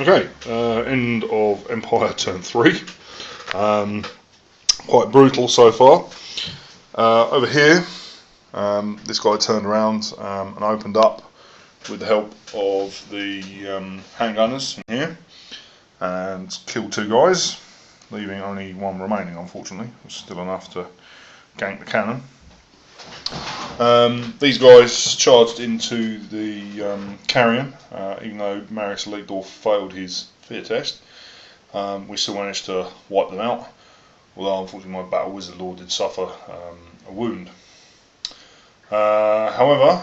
Okay, end of Empire turn 3. Quite brutal so far. Over here, this guy turned around and opened up with the help of the handgunners in here and killed 2 guys, leaving only 1 remaining, unfortunately. It's still enough to gank the cannon. These guys charged into the carrion, even though Marius Leitdorf failed his fear test. We still managed to wipe them out, although unfortunately my Battle Wizard Lord did suffer a wound. However,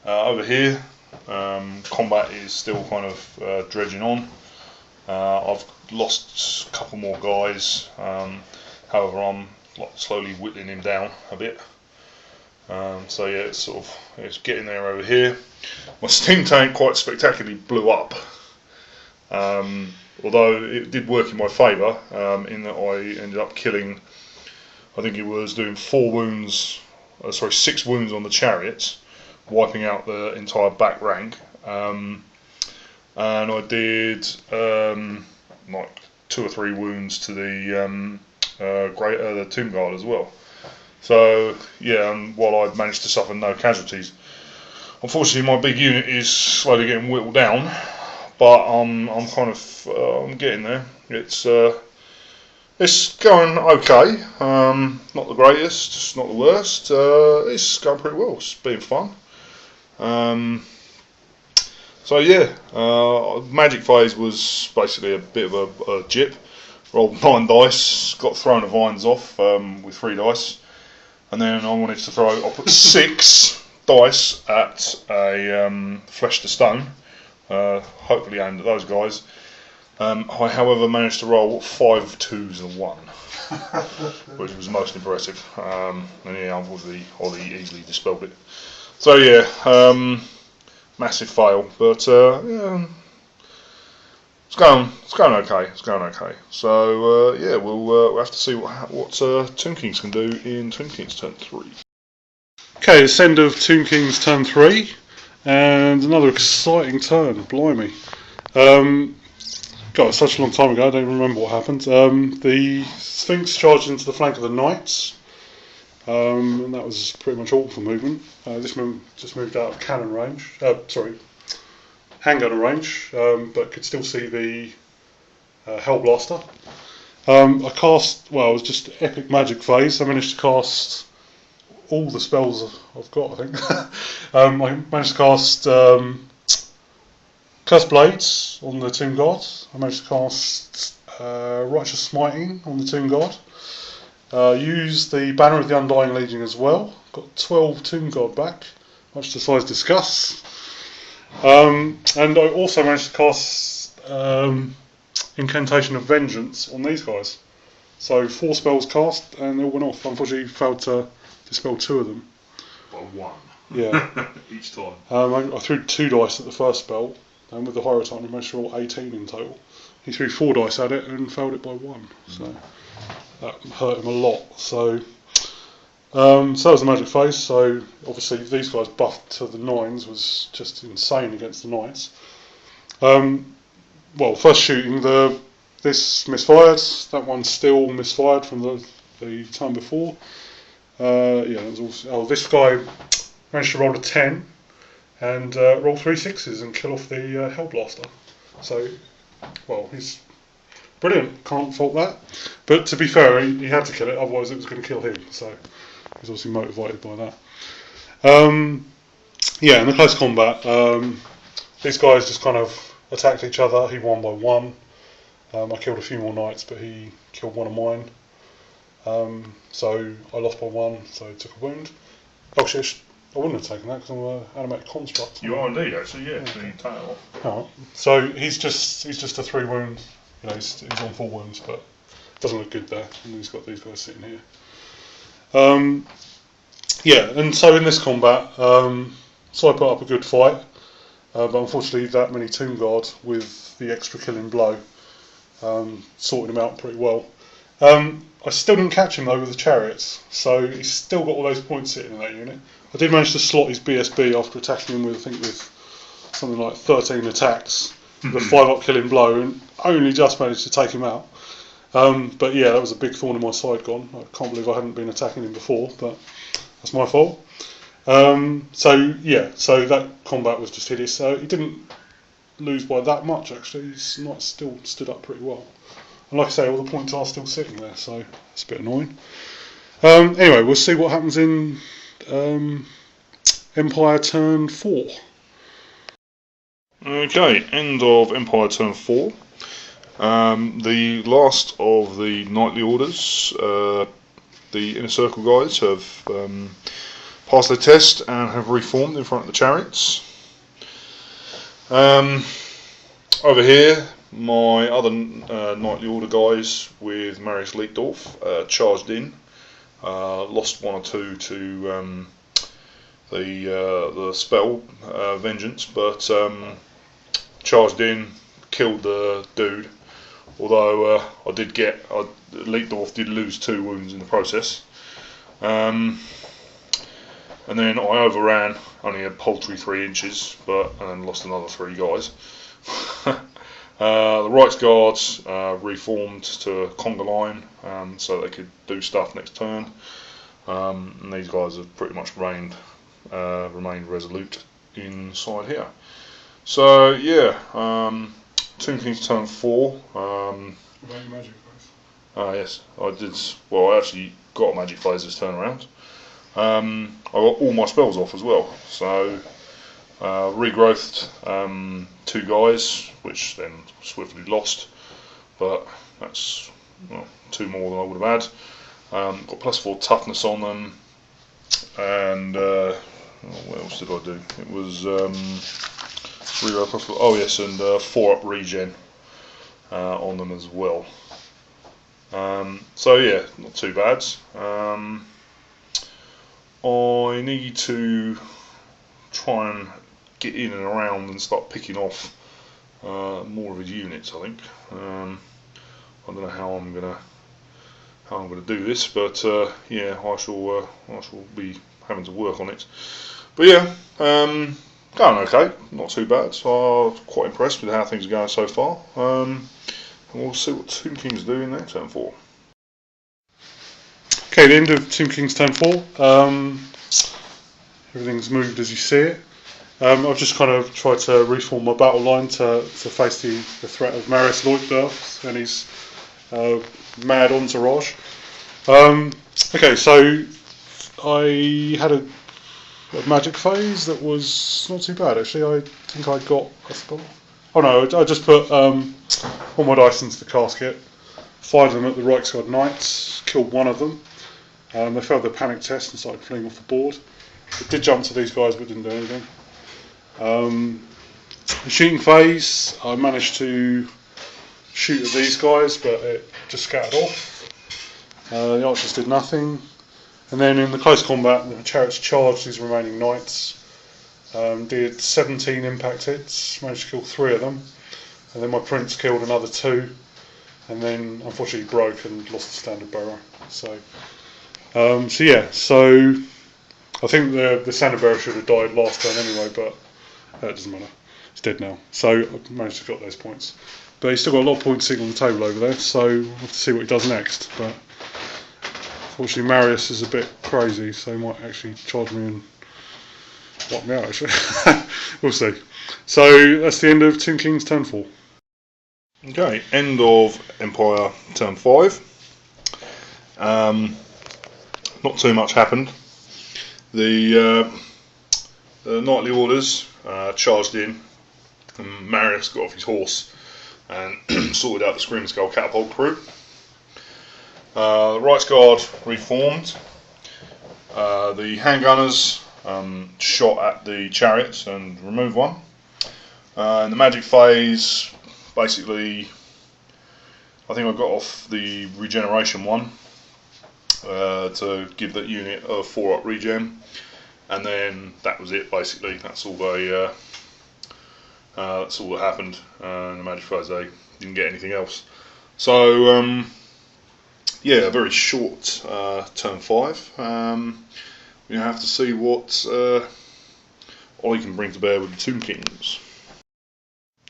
over here, combat is still kind of dredging on. I've lost a couple more guys, however I'm slowly whittling him down a bit. So yeah, it's getting there over here. My steam tank quite spectacularly blew up, although it did work in my favour, in that I ended up killing, I think it was doing 6 wounds on the chariots, wiping out the entire back rank, and I did like 2 or 3 wounds to the the Tomb Guard as well. So yeah, while I managed to suffer no casualties, unfortunately my big unit is slowly getting whittled down, but I'm kind of I'm getting there. It's going okay. Not the greatest, it's not the worst. It's going pretty well. It's been fun. So yeah, magic phase was basically a bit of a jip. Rolled 9 dice, got thrown the vines off with 3 dice, and then I wanted to I put 6 dice at a flesh to stone, hopefully aimed at those guys. I however managed to roll 5 2s and 1, which was most impressive, and yeah, unfortunately Ollie easily dispelled it. So yeah, massive fail, but yeah, It's going okay. It's going okay. So yeah, we'll have to see what Tomb Kings can do in Tomb Kings turn 3. Okay, it's end of Tomb Kings turn 3, and another exciting turn. Blimey! God, it's such a long time ago. I don't even remember what happened. The Sphinx charged into the flank of the Knights, and that was pretty much all for movement. This one just moved out of cannon range. Handgunner range, but could still see the Hellblaster. I cast, well, it was just epic magic phase. I managed to cast all the spells I've got, I think. I managed to cast Cursed Blades on the Tomb Guard. I managed to cast Righteous Smiting on the Tomb Guard. Used the Banner of the Undying Legion as well. Got 12 Tomb Guard back, much to Si's disgust. And I also managed to cast Incantation of Vengeance on these guys. So 4 spells cast, and they all went off. Unfortunately, failed to dispel 2 of them. By 1. Yeah. Each time. I threw 2 dice at the first spell, and with the Hierotype, I managed to roll 18 in total. He threw 4 dice at it and failed it by 1. So that hurt him a lot. So that was the magic phase. So obviously these guys buffed to the 9s was just insane against the Knights. Well, first shooting, this misfired. That one still misfired from the time before. Yeah, that was also, this guy managed to roll a 10 and roll 3 6s and kill off the Hellblaster. So, well, he's brilliant. Can't fault that. But to be fair, he had to kill it, otherwise it was going to kill him. So he's obviously motivated by that. Yeah, in the close combat, these guys just kind of attacked each other. He won by 1. I killed a few more knights, but he killed 1 of mine. So I lost by 1, so I took a wound. Oh shit, I wouldn't have taken that because I'm an animated construct. You are indeed, actually, yeah. So you take it off. Alright. So he's just a 3 wound. You know, he's on 4 wounds, but doesn't look good there. And he's got these guys sitting here. Yeah, and so in this combat, so I put up a good fight, but unfortunately that many Tomb Guard with the extra killing blow sorted him out pretty well. I still didn't catch him though with the chariots, so he's still got all those points sitting in that unit. I did manage to slot his BSB after attacking him with, I think, with something like 13 attacks, with a 5-up killing blow, and only just managed to take him out. But yeah, that was a big thorn in my side gone. I can't believe I hadn't been attacking him before, but that's my fault. So that combat was just hideous. He didn't lose by that much actually. He's not still stood up pretty well. And like I say, all the points are still sitting there, so it's a bit annoying. Anyway, we'll see what happens in Empire turn 4. Okay, end of Empire turn 4. The last of the knightly orders, the Inner Circle guys, have passed their test and have reformed in front of the chariots. Over here, my other knightly order guys with Marius Leitdorf charged in, lost 1 or 2 to the spell vengeance, but charged in, killed the dude. Although Leitdorf did lose 2 wounds in the process. And then I overran, only a paltry 3 inches, and then lost another 3 guys. The Rights Guards reformed to conga line, so they could do stuff next turn. And these guys have pretty much remained resolute inside here. So yeah, Tomb King's turn 4. Magic Yes, I did. Well, I actually got a magic phase this turn around. I got all my spells off as well, so regrowthed 2 guys, which then swiftly lost, but that's 2 more than I would have had. Got +4 toughness on them, and what else did I do? It was regrowth +4. Oh yes, and 4-up regen on them as well. So yeah, not too bad. I need to try and get in and around and start picking off more of his units. I think. I don't know how I'm gonna do this, but yeah, I shall be having to work on it. But yeah, going okay, not too bad. So I'm quite impressed with how things are going so far. And we'll see what Tomb King's doing there, turn 4. Okay, the end of Tomb King's turn 4. Everything's moved as you see it. I've just kind of tried to reform my battle line to face the threat of Marius Leitdorf and his mad entourage. Okay, so I had a magic phase that was not too bad actually. I think I got a spell. Oh no, I just put all my dice into the casket, fired them at the Reiksguard Knights, killed 1 of them. They failed their panic test and started fleeing off the board. It did jump to these guys but didn't do anything. The shooting phase, I managed to shoot at these guys but it just scattered off. The archers did nothing. And then in the close combat, the chariots charged these remaining knights. Did 17 impact hits, managed to kill 3 of them, and then my prince killed another 2, and then unfortunately broke and lost the standard bearer. So I think the standard bearer should have died last turn anyway, but it doesn't matter. It's dead now. So I managed to get those points, but he's still got a lot of points sitting on the table over there. So we'll have to see what he does next. But unfortunately, Marius is a bit crazy, so he might actually charge me and wipe me out actually. We'll see. So that's the end of Tomb King's turn 4. Okay, end of Empire turn 5. Not too much happened. The knightly orders charged in, and Marius got off his horse and sorted out the Screaming Skull catapult crew. The Rights Guard reformed. The handgunners shot at the chariots and removed 1. In the magic phase, basically, I think I got off the regeneration 1 to give that unit a 4-up regen, and then that was it. Basically, that's all that happened. In the magic phase, they didn't get anything else. So yeah, a very short turn 5. We have to see what Ollie can bring to bear with the Tomb Kings.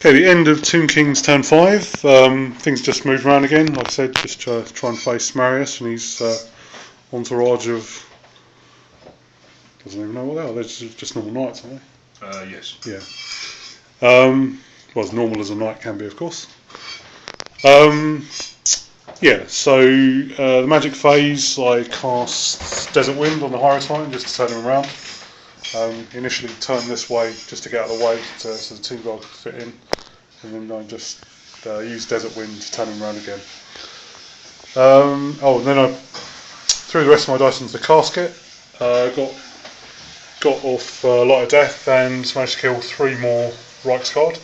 Okay, the end of Tomb King's turn 5. Things just moved around again. Like I said, just try and face Marius and his entourage of... doesn't even know what they are. They're just normal knights, aren't they? Yes. Yeah. Well, as normal as a knight can be, of course. Yeah, so the magic phase, I cast Desert Wind on the Hierophant just to turn him around. Initially turned this way just to get out of the way so the Tomb Guard could fit in, and then I just used Desert Wind to turn him around again. And then I threw the rest of my dice into the casket, got off Light of Death and managed to kill 3 more Reiksguard.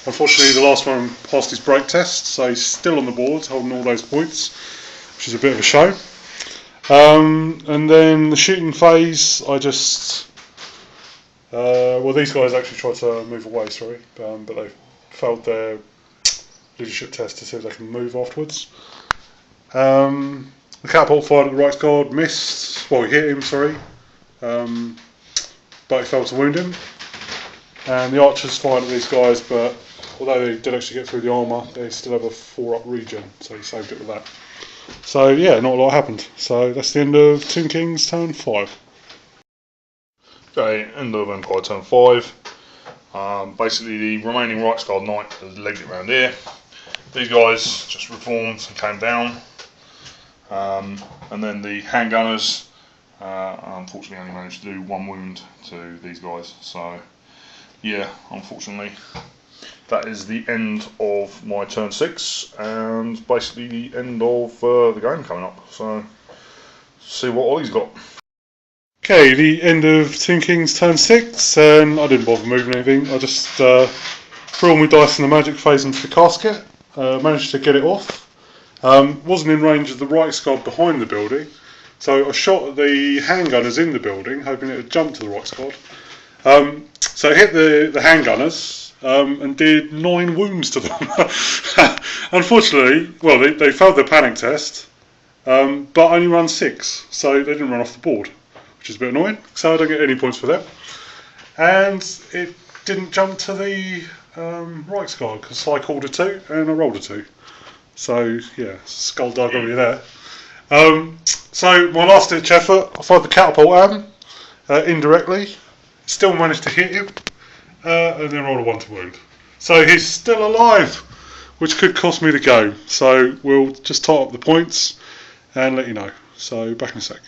Unfortunately, the last one passed his break test, so he's still on the board, holding all those points, which is a bit of a show. And then the shooting phase, I just... well, these guys actually tried to move away, but they failed their leadership test to see if they can move afterwards. The catapult fired at the Reiksguard, missed. Well, he hit him, but he failed to wound him. And the archers fired at these guys, but although they did actually get through the armour, they still have a 4-up regen, so he saved it with that. So yeah, not a lot happened. So that's the end of Tomb King's turn 5. Okay, end of Empire turn 5. Basically, the remaining Reiksguard Knight has legged it around here. These guys just reformed and came down. And then the handgunners unfortunately only managed to do 1 wound to these guys. So, yeah, unfortunately, that is the end of my turn 6, and basically the end of the game coming up. So, see what Ollie's got. Okay, the end of Tomb King's turn 6, and I didn't bother moving anything. I just threw all my dice in the magic phase into the casket, managed to get it off. Wasn't in range of the Reiksguard behind the building, so I shot at the handgunners in the building, hoping it would jump to the Reiksguard. So I hit the handgunners and did 9 wounds to them. Unfortunately, well, they failed their panic test, but only ran 6, so they didn't run off the board, which is a bit annoying, so I don't get any points for them. And it didn't jump to the Reiksguard, because I called a 2 and I rolled a 2. So, yeah, skullduggery there. So, my last ditch effort, I fired the catapult at him, indirectly, still managed to hit him, and then rolled a 1 to wound. So, he's still alive, which could cost me the game. So, we'll just tie up the points and let you know. So, back in a sec.